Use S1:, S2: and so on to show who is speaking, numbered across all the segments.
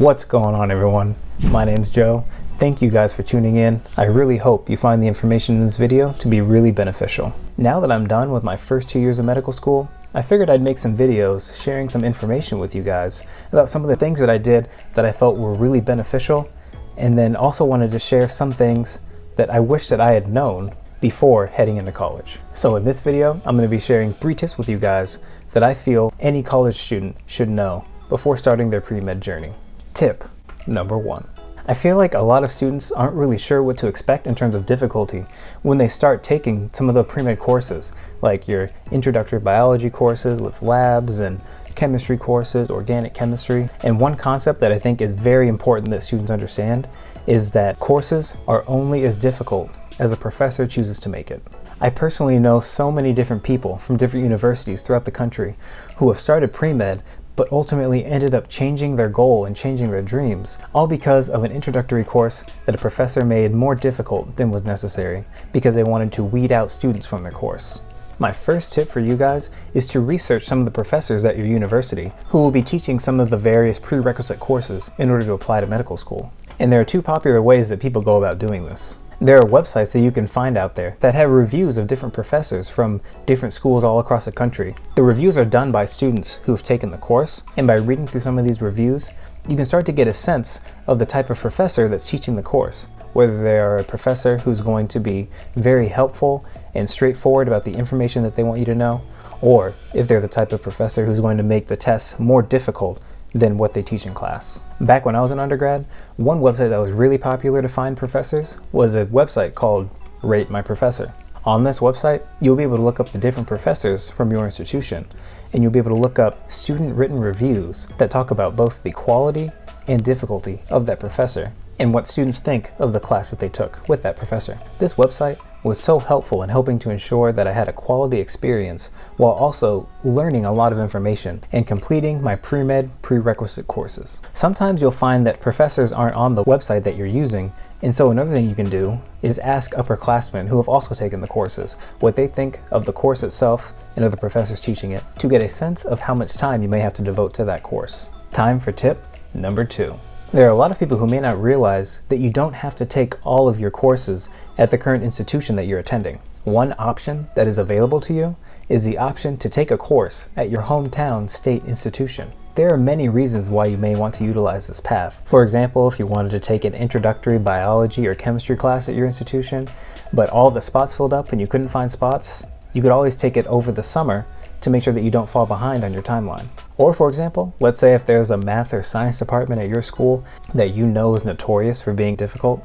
S1: What's going on, everyone? My name's Joe. Thank you guys for tuning in. I really hope you find the information in this video to be really beneficial. Now that I'm done with my first 2 years of medical school, I figured I'd make some videos sharing some information with you guys about some of the things that I did that I felt were really beneficial, and then also wanted to share some things that I wish that I had known before heading into college. So in this video, I'm going to be sharing 3 tips with you guys that I feel any college student should know before starting their pre-med journey. Tip number 1. I feel like a lot of students aren't really sure what to expect in terms of difficulty when they start taking some of the pre-med courses, like your introductory biology courses with labs and chemistry courses, organic chemistry. And one concept that I think is very important that students understand is that courses are only as difficult as a professor chooses to make it. I personally know so many different people from different universities throughout the country who have started pre-med but ultimately ended up changing their goal and changing their dreams, all because of an introductory course that a professor made more difficult than was necessary because they wanted to weed out students from their course. My first tip for you guys is to research some of the professors at your university who will be teaching some of the various prerequisite courses in order to apply to medical school. And there are 2 popular ways that people go about doing this. There are websites that you can find out there that have reviews of different professors from different schools all across the country. The reviews are done by students who have taken the course, and by reading through some of these reviews, you can start to get a sense of the type of professor that's teaching the course, whether they are a professor who's going to be very helpful and straightforward about the information that they want you to know, or if they're the type of professor who's going to make the tests more difficult than what they teach in class. Back when I was an undergrad, one website that was really popular to find professors was a website called Rate My Professor. On this website, you'll be able to look up the different professors from your institution, and you'll be able to look up student-written reviews that talk about both the quality and difficulty of that professor and what students think of the class that they took with that professor. This website was so helpful in helping to ensure that I had a quality experience while also learning a lot of information and completing my pre-med prerequisite courses. Sometimes you'll find that professors aren't on the website that you're using, and so another thing you can do is ask upperclassmen who have also taken the courses what they think of the course itself and of the professors teaching it to get a sense of how much time you may have to devote to that course. Time for tip number 2. There are a lot of people who may not realize that you don't have to take all of your courses at the current institution that you're attending. One option that is available to you is the option to take a course at your hometown state institution. There are many reasons why you may want to utilize this path. For example, if you wanted to take an introductory biology or chemistry class at your institution, but all the spots filled up and you couldn't find spots, you could always take it over the summer to make sure that you don't fall behind on your timeline. Or for example, let's say if there's a math or science department at your school that you know is notorious for being difficult,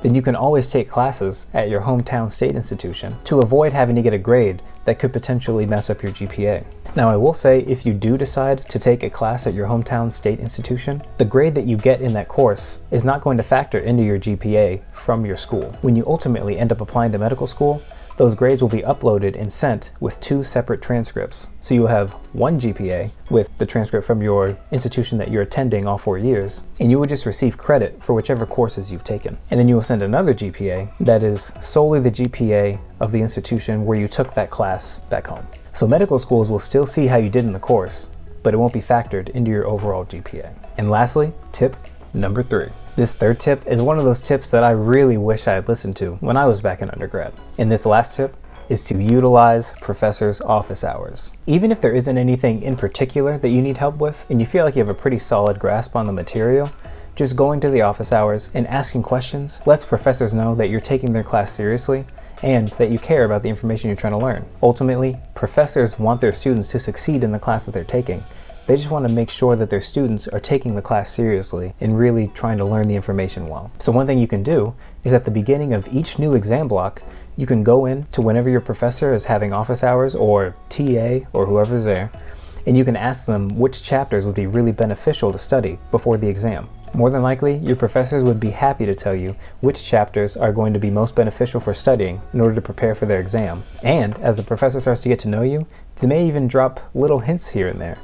S1: then you can always take classes at your hometown state institution to avoid having to get a grade that could potentially mess up your GPA. Now I will say, if you do decide to take a class at your hometown state institution, the grade that you get in that course is not going to factor into your GPA from your school. When you ultimately end up applying to medical school, those grades will be uploaded and sent with 2 separate transcripts. So you'll have one GPA with the transcript from your institution that you're attending all 4 years, and you would just receive credit for whichever courses you've taken. And then you will send another GPA that is solely the GPA of the institution where you took that class back home. So medical schools will still see how you did in the course, but it won't be factored into your overall GPA. And lastly, tip number 3. This third tip is one of those tips that I really wish I had listened to when I was back in undergrad. And this last tip is to utilize professors' office hours. Even if there isn't anything in particular that you need help with and you feel like you have a pretty solid grasp on the material, just going to the office hours and asking questions lets professors know that you're taking their class seriously and that you care about the information you're trying to learn. Ultimately, professors want their students to succeed in the class that they're taking. They just want to make sure that their students are taking the class seriously and really trying to learn the information well. So one thing you can do is at the beginning of each new exam block, you can go in to whenever your professor is having office hours or TA or whoever's there, and you can ask them which chapters would be really beneficial to study before the exam. More than likely, your professors would be happy to tell you which chapters are going to be most beneficial for studying in order to prepare for their exam. And as the professor starts to get to know you, they may even drop little hints here and there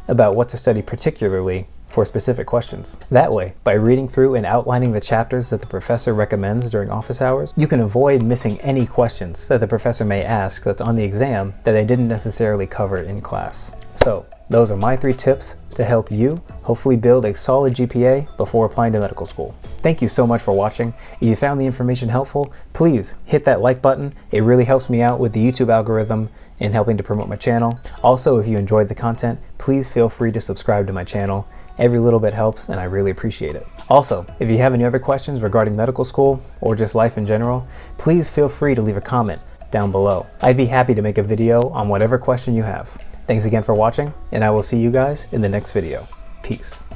S1: about what to study particularly for specific questions. That way, by reading through and outlining the chapters that the professor recommends during office hours, you can avoid missing any questions that the professor may ask that's on the exam that they didn't necessarily cover in class. So those are my 3 tips to help you hopefully build a solid GPA before applying to medical school. Thank you so much for watching. If you found the information helpful, please hit that like button. It really helps me out with the YouTube algorithm in helping to promote my channel. Also, if you enjoyed the content, please feel free to subscribe to my channel. Every little bit helps and I really appreciate it. Also, if you have any other questions regarding medical school or just life in general, please feel free to leave a comment down below. I'd be happy to make a video on whatever question you have. Thanks again for watching, and I will see you guys in the next video. Peace.